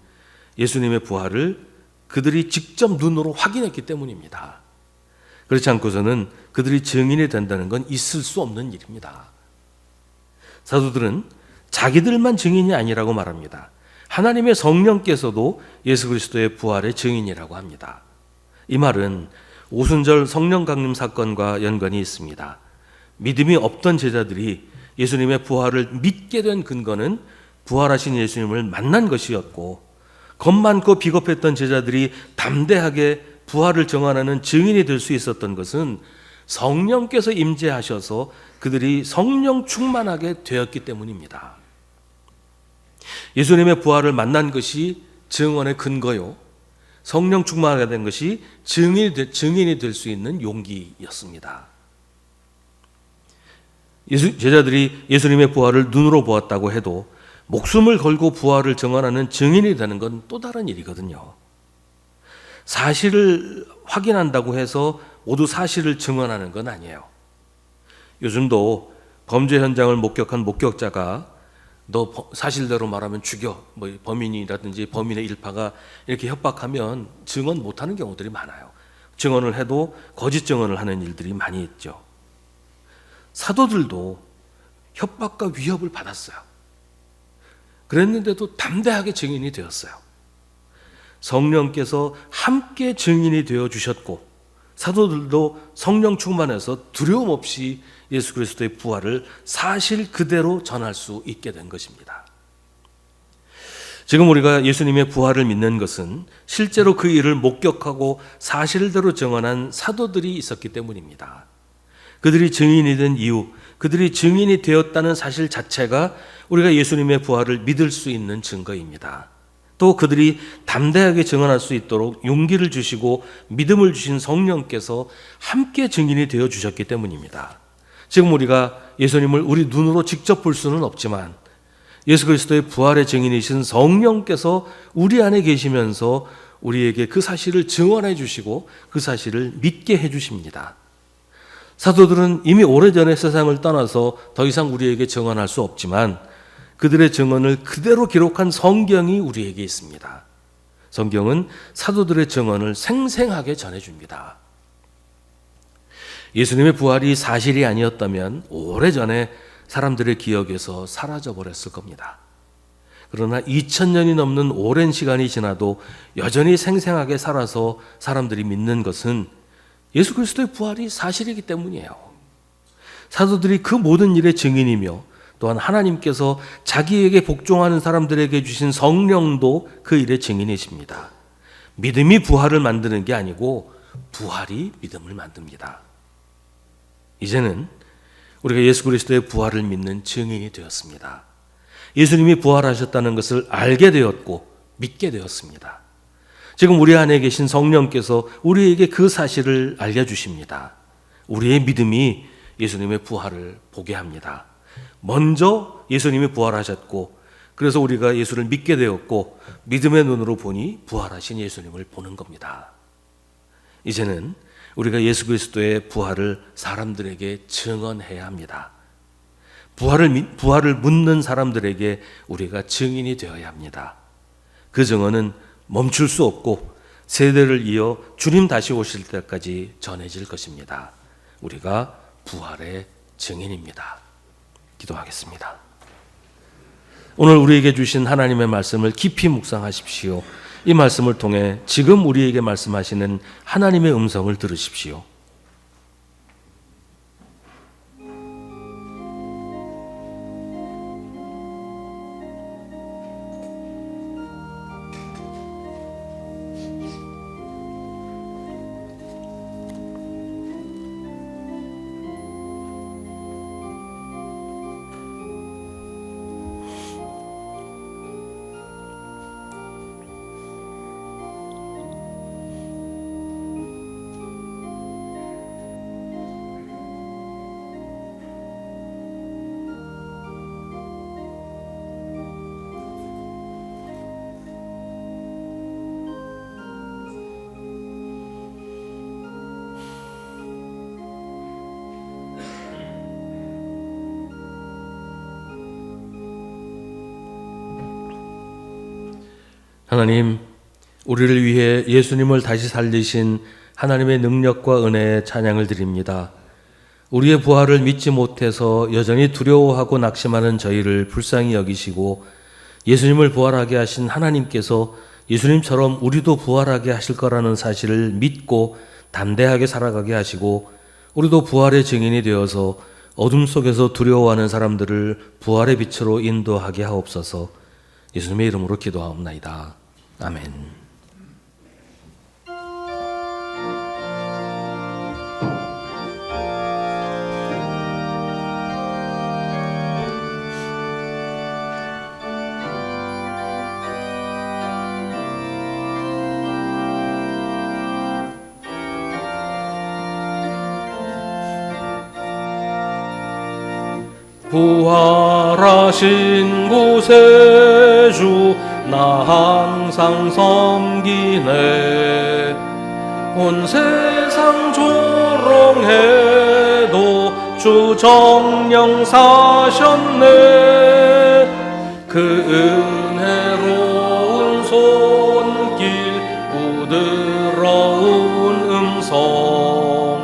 예수님의 부활을 그들이 직접 눈으로 확인했기 때문입니다. 그렇지 않고서는 그들이 증인이 된다는 건 있을 수 없는 일입니다. 사도들은 자기들만 증인이 아니라고 말합니다. 하나님의 성령께서도 예수 그리스도의 부활의 증인이라고 합니다. 이 말은 오순절 성령 강림 사건과 연관이 있습니다. 믿음이 없던 제자들이 예수님의 부활을 믿게 된 근거는 부활하신 예수님을 만난 것이었고, 겁 많고 비겁했던 제자들이 담대하게 부활을 정언하는 증인이 될 수 있었던 것은 성령께서 임재하셔서 그들이 성령 충만하게 되었기 때문입니다. 예수님의 부활을 만난 것이 증언의 근거요, 성령 충만하게 된 것이 증인이 될 수 있는 용기였습니다. 제자들이 예수님의 부활을 눈으로 보았다고 해도 목숨을 걸고 부활을 증언하는 증인이 되는 건 또 다른 일이거든요. 사실을 확인한다고 해서 모두 사실을 증언하는 건 아니에요. 요즘도 범죄 현장을 목격한 목격자가 너 사실대로 말하면 죽여, 범인이라든지 범인의 일파가 이렇게 협박하면 증언 못하는 경우들이 많아요. 증언을 해도 거짓 증언을 하는 일들이 많이 있죠. 사도들도 협박과 위협을 받았어요. 그랬는데도 담대하게 증인이 되었어요. 성령께서 함께 증인이 되어 주셨고, 사도들도 성령 충만해서 두려움 없이 예수 그리스도의 부활을 사실 그대로 전할 수 있게 된 것입니다. 지금 우리가 예수님의 부활을 믿는 것은 실제로 그 일을 목격하고 사실대로 증언한 사도들이 있었기 때문입니다. 그들이 증인이 된 이유, 그들이 증인이 되었다는 사실 자체가 우리가 예수님의 부활을 믿을 수 있는 증거입니다. 또 그들이 담대하게 증언할 수 있도록 용기를 주시고 믿음을 주신 성령께서 함께 증인이 되어 주셨기 때문입니다. 지금 우리가 예수님을 우리 눈으로 직접 볼 수는 없지만 예수 그리스도의 부활의 증인이신 성령께서 우리 안에 계시면서 우리에게 그 사실을 증언해 주시고 그 사실을 믿게 해 주십니다. 사도들은 이미 오래전에 세상을 떠나서 더 이상 우리에게 증언할 수 없지만 그들의 증언을 그대로 기록한 성경이 우리에게 있습니다. 성경은 사도들의 증언을 생생하게 전해줍니다. 예수님의 부활이 사실이 아니었다면 오래전에 사람들의 기억에서 사라져버렸을 겁니다. 그러나 2000년이 넘는 오랜 시간이 지나도 여전히 생생하게 살아서 사람들이 믿는 것은 예수 그리스도의 부활이 사실이기 때문이에요. 사도들이 그 모든 일의 증인이며 또한 하나님께서 자기에게 복종하는 사람들에게 주신 성령도 그 일의 증인이십니다. 믿음이 부활을 만드는 게 아니고 부활이 믿음을 만듭니다. 이제는 우리가 예수 그리스도의 부활을 믿는 증인이 되었습니다. 예수님이 부활하셨다는 것을 알게 되었고 믿게 되었습니다. 지금 우리 안에 계신 성령께서 우리에게 그 사실을 알려주십니다. 우리의 믿음이 예수님의 부활을 보게 합니다. 먼저 예수님이 부활하셨고 그래서 우리가 예수를 믿게 되었고 믿음의 눈으로 보니 부활하신 예수님을 보는 겁니다. 이제는 우리가 예수 그리스도의 부활을 사람들에게 증언해야 합니다. 부활을 묻는 사람들에게 우리가 증인이 되어야 합니다. 그 증언은 멈출 수 없고 세대를 이어 주님 다시 오실 때까지 전해질 것입니다. 우리가 부활의 증인입니다. 기도하겠습니다. 오늘 우리에게 주신 하나님의 말씀을 깊이 묵상하십시오. 이 말씀을 통해 지금 우리에게 말씀하시는 하나님의 음성을 들으십시오. 하나님, 우리를 위해 예수님을 다시 살리신 하나님의 능력과 은혜에 찬양을 드립니다. 우리의 부활을 믿지 못해서 여전히 두려워하고 낙심하는 저희를 불쌍히 여기시고 예수님을 부활하게 하신 하나님께서 예수님처럼 우리도 부활하게 하실 거라는 사실을 믿고 담대하게 살아가게 하시고 우리도 부활의 증인이 되어서 어둠 속에서 두려워하는 사람들을 부활의 빛으로 인도하게 하옵소서. 예수님의 이름으로 기도하옵나이다. 아멘. 부활하신 구세주 나 항상 섬기네. 온 세상 조롱해도 주 정령 사셨네. 그 은혜로운 손길 부드러운 음성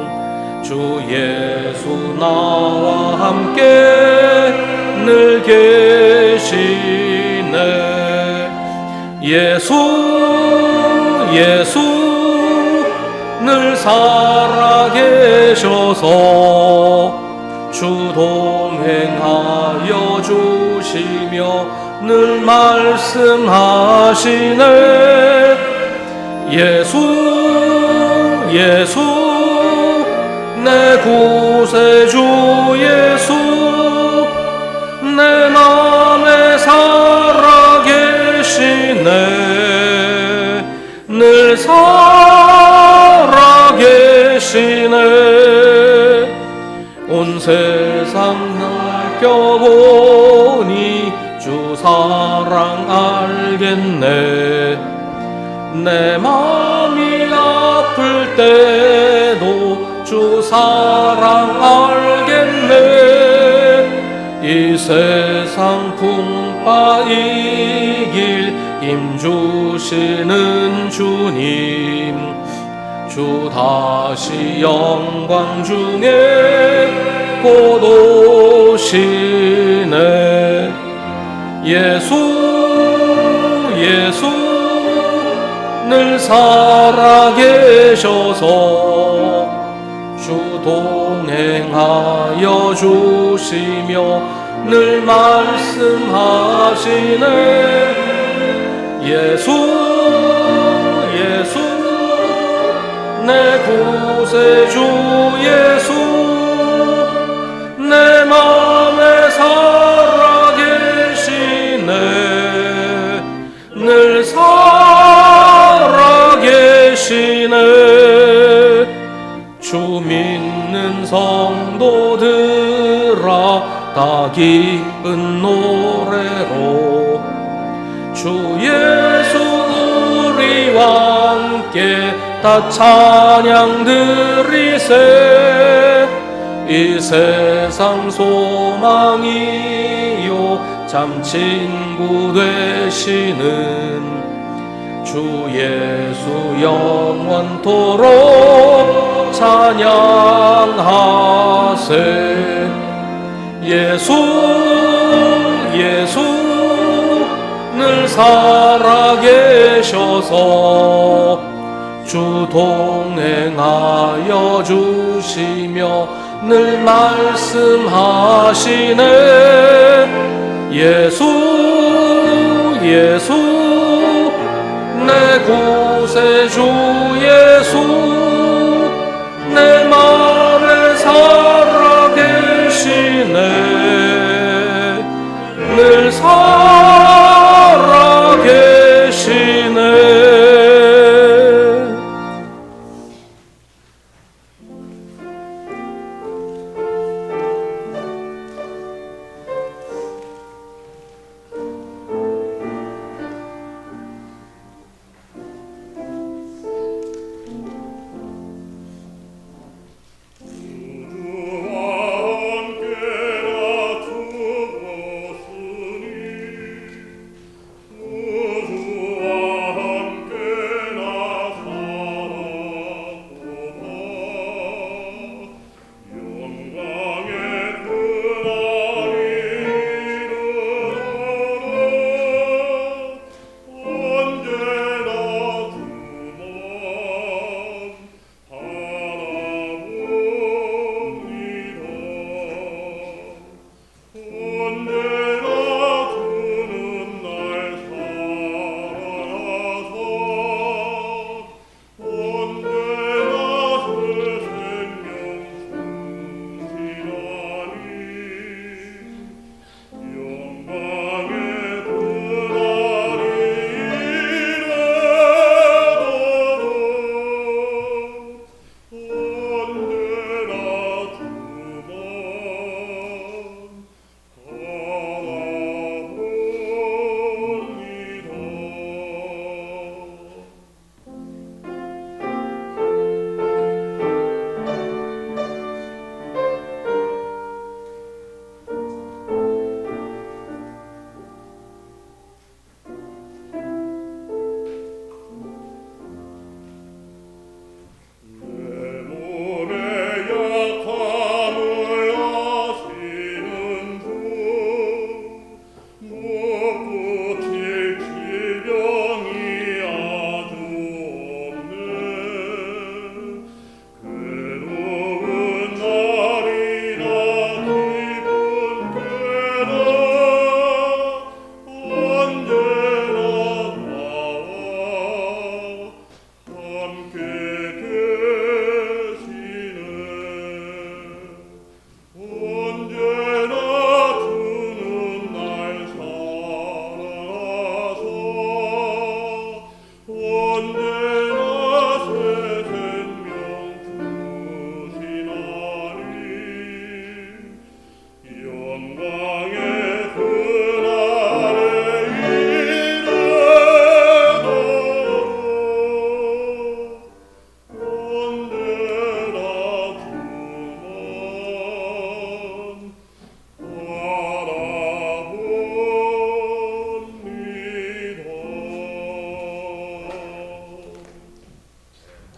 주 예수 나와 함께 늘 계시네. 예수 늘 살아계셔서 주 동행하여 주시며 늘 말씀하시네. 예수 내 구세주 예수 내 맘에 살아계시네. 늘 살아계시네. 온 세상 살펴보니 주 사랑 알겠네. 내 맘이 아플 때도 주 사랑 알겠네. 이 세상 풍파 이길 힘 주시는 주님, 주 다시 영광 중에 곧 오시네. 예수 예수 늘 살아계셔서 주 동행하여 주시며 늘 말씀하시네. 예수 예수 내 구세주 예수 내 맘에 살아계시네. 늘 살아계시네. 주 믿는 성도들아 다 기쁜 노래로 주 예수 우리와 함께 다 찬양 드리세. 이 세상 소망이요 참 친구 되시는 주 예수 영원토록 찬양하세. 예수 예수 늘 살아계셔서 주 동행하여 주시며 늘 말씀하시네. 예수 예수 내 구세주 예수 내 맘에 살아계시네. 늘 살아계시네.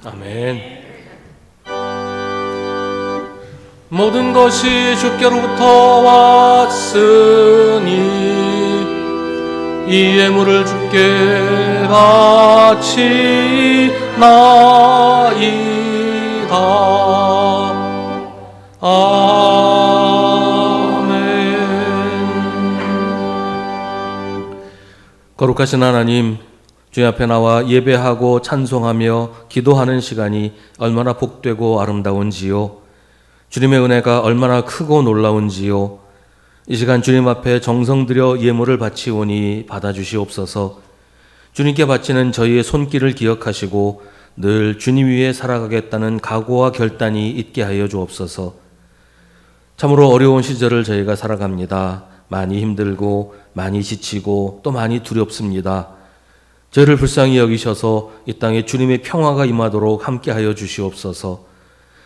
아멘. 모든 것이 주께로부터 왔으니 이 예물을 주께 바치나이다. 아멘. 거룩하신 하나님, 주님 앞에 나와 예배하고 찬송하며 기도하는 시간이 얼마나 복되고 아름다운지요. 주님의 은혜가 얼마나 크고 놀라운지요. 이 시간 주님 앞에 정성 들여 예물을 바치오니 받아주시옵소서. 주님께 바치는 저희의 손길을 기억하시고 늘 주님 위에 살아가겠다는 각오와 결단이 있게 하여 주옵소서. 참으로 어려운 시절을 저희가 살아갑니다. 많이 힘들고 많이 지치고 또 많이 두렵습니다. 저희를 불쌍히 여기셔서 이 땅에 주님의 평화가 임하도록 함께 하여 주시옵소서.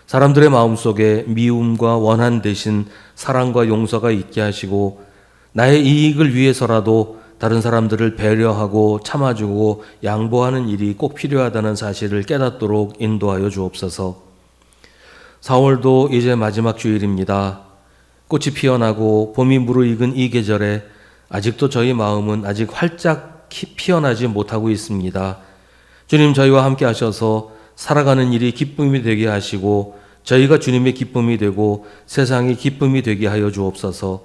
사람들의 마음속에 미움과 원한 대신 사랑과 용서가 있게 하시고 나의 이익을 위해서라도 다른 사람들을 배려하고 참아주고 양보하는 일이 꼭 필요하다는 사실을 깨닫도록 인도하여 주옵소서. 4월도 이제 마지막 주일입니다. 꽃이 피어나고 봄이 무르익은 이 계절에 아직도 저희 마음은 아직 활짝 피어나지 못하고 있습니다. 주님, 저희와 함께 하셔서 살아가는 일이 기쁨이 되게 하시고 저희가 주님의 기쁨이 되고 세상의 기쁨이 되게 하여 주옵소서.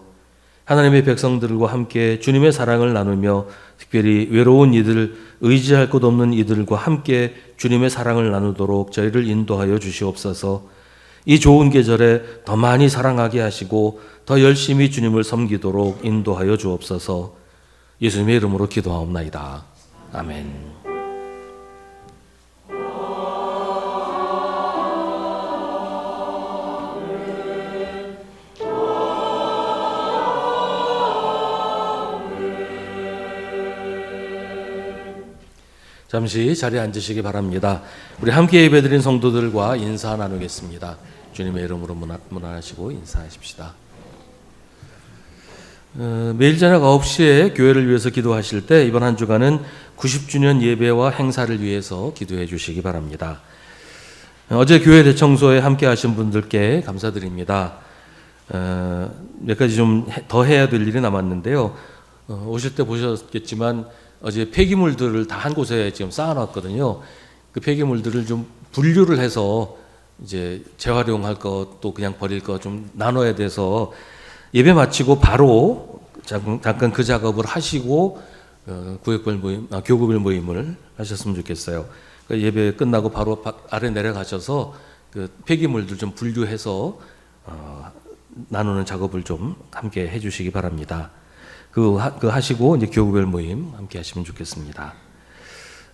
하나님의 백성들과 함께 주님의 사랑을 나누며 특별히 외로운 이들, 의지할 곳 없는 이들과 함께 주님의 사랑을 나누도록 저희를 인도하여 주시옵소서. 이 좋은 계절에 더 많이 사랑하게 하시고 더 열심히 주님을 섬기도록 인도하여 주옵소서. 예수님의 이름으로 기도하옵나이다. 아멘. 잠시 자리에 앉으시기 바랍니다. 우리 함께 예배드린 성도들과 인사 나누겠습니다. 주님의 이름으로 문안하시고 인사하십시다. 매일 저녁 9시에 교회를 위해서 기도하실 때 이번 한 주간은 90주년 예배와 행사를 위해서 기도해 주시기 바랍니다. 어제 교회 대청소에 함께 하신 분들께 감사드립니다. 몇 가지 좀 더 해야 될 일이 남았는데요. 오실 때 보셨겠지만 어제 폐기물들을 다 한 곳에 지금 쌓아놨거든요. 그 폐기물들을 좀 분류를 해서 이제 재활용할 것 또 그냥 버릴 것 좀 나눠야 돼서 예배 마치고 바로 잠깐 그 작업을 하시고 교구별 모임을 하셨으면 좋겠어요. 그러니까 예배 끝나고 바로 아래 내려가셔서 그 폐기물들 좀 분류해서 나누는 작업을 좀 함께 해주시기 바랍니다. 그 하시고 이제 교구별 모임 함께 하시면 좋겠습니다.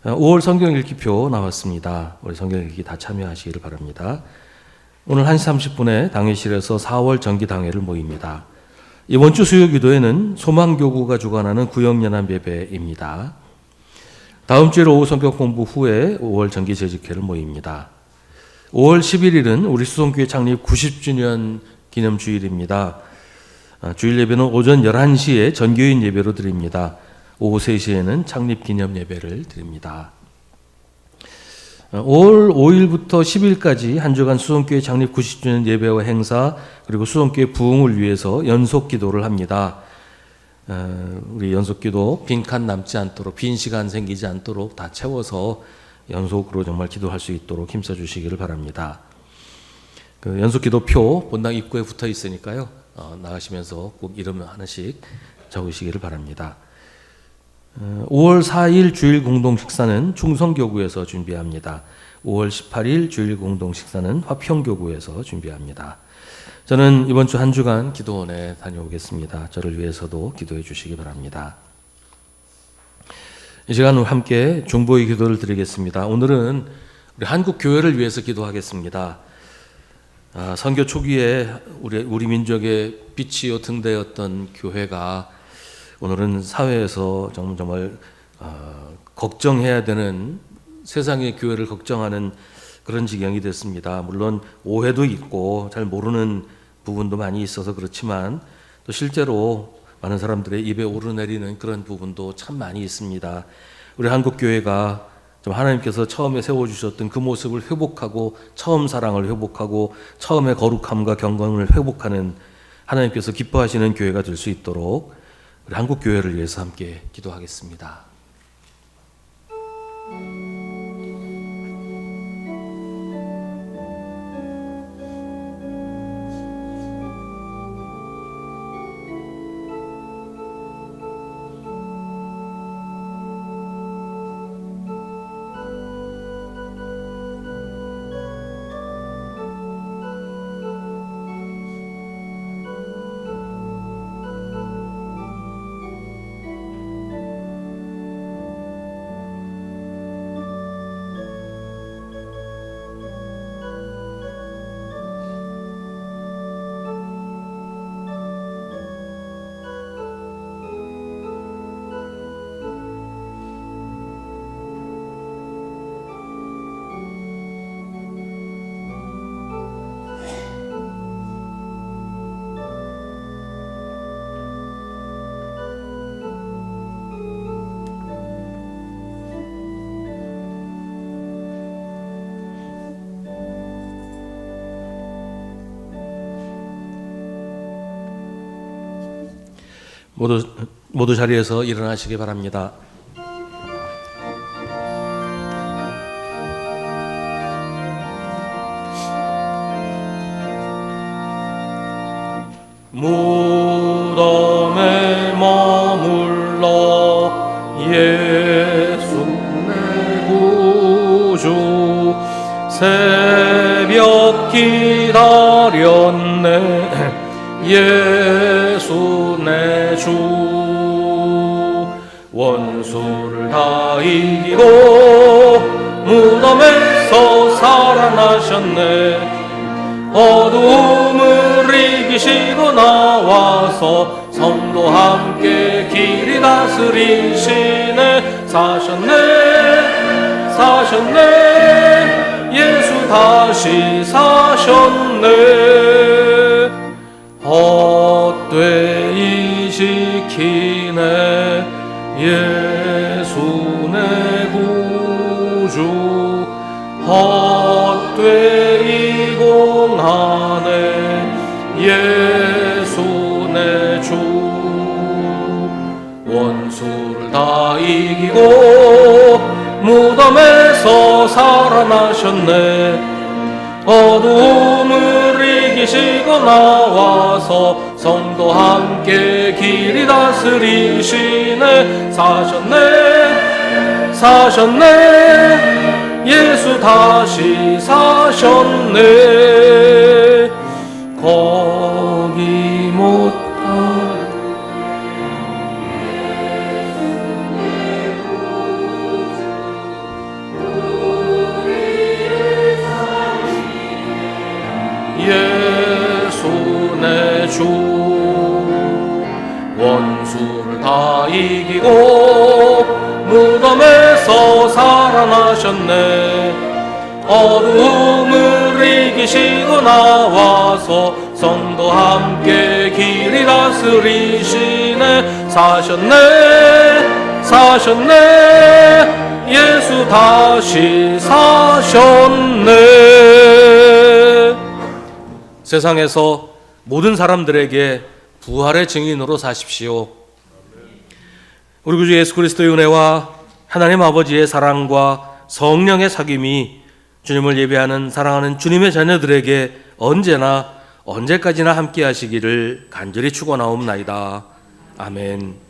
5월 성경 읽기표 나왔습니다. 우리 성경 읽기 다 참여하시기를 바랍니다. 오늘 1시 30분에 당회실에서 4월 정기 당회를 모입니다. 이번 주 수요 기도회는 소망교구가 주관하는 구역연합 예배입니다. 다음 주일 오후 성경 공부 후에 5월 정기 재직회를 모입니다. 5월 11일은 우리 수성교회 창립 90주년 기념주일입니다. 주일 예배는 오전 11시에 전교인 예배로 드립니다. 오후 3시에는 창립 기념 예배를 드립니다. 5월 5일부터 10일까지 한 주간 수성교회 창립 90주년 예배와 행사 그리고 수성교회 부흥을 위해서 연속 기도를 합니다. 우리 연속 기도 빈칸 남지 않도록 빈 시간 생기지 않도록 다 채워서 연속으로 정말 기도할 수 있도록 힘써 주시기를 바랍니다. 그 연속 기도표 본당 입구에 붙어 있으니까요. 나가시면서 꼭 이름 하나씩 적으시기를 바랍니다. 5월 4일 주일 공동 식사는 충성교구에서 준비합니다. 5월 18일 주일 공동 식사는 화평교구에서 준비합니다. 저는 이번 주 한 주간 기도원에 다녀오겠습니다. 저를 위해서도 기도해 주시기 바랍니다. 이 시간 함께 중보의 기도를 드리겠습니다. 오늘은 우리 한국 교회를 위해서 기도하겠습니다. 선교 초기에 우리 민족의 빛이요 등대였던 교회가 오늘은 사회에서 정말 걱정해야 되는 세상의 교회를 걱정하는 그런 지경이 됐습니다. 물론 오해도 있고 잘 모르는 부분도 많이 있어서 그렇지만 또 실제로 많은 사람들의 입에 오르내리는 그런 부분도 참 많이 있습니다. 우리 한국 교회가 좀 하나님께서 처음에 세워주셨던 그 모습을 회복하고 처음 사랑을 회복하고 처음의 거룩함과 경건을 회복하는 하나님께서 기뻐하시는 교회가 될 수 있도록 우리 한국 교회를 위해서 함께 기도하겠습니다. 모두 자리에서 일어나시기 바랍니다. 무덤에 머물러 예수 내 구주 새벽 기다렸네 예수 내 주 원수를 다 이기고 무덤에서 살아나셨네 어두움을 이기시고 나와서 성도 함께 길이 다스리시네 사셨네 예수 다시 사셨네 헛되이 지키네 예수 내 구주 헛되이 공하네 예수 내 주 원수를 다 이기고 무덤에서 살아나셨네 어두움을 이기시고 나와서 성도 함께 길이 다스리시네 사셨네 예수 다시 사셨네 거기 못할 예수 내 주 원수를 다 이기고 무덤에서 살아나셨네 어두움을 이기시고 나와서 성도 함께 길이 다스리시네 사셨네 예수 다시 사셨네 세상에서 모든 사람들에게 부활의 증인으로 사십시오. 우리 구주 예수 그리스도의 은혜와 하나님 아버지의 사랑과 성령의 사귐이 주님을 예배하는 사랑하는 주님의 자녀들에게 언제나 언제까지나 함께 하시기를 간절히 축원하옵나이다. 아멘.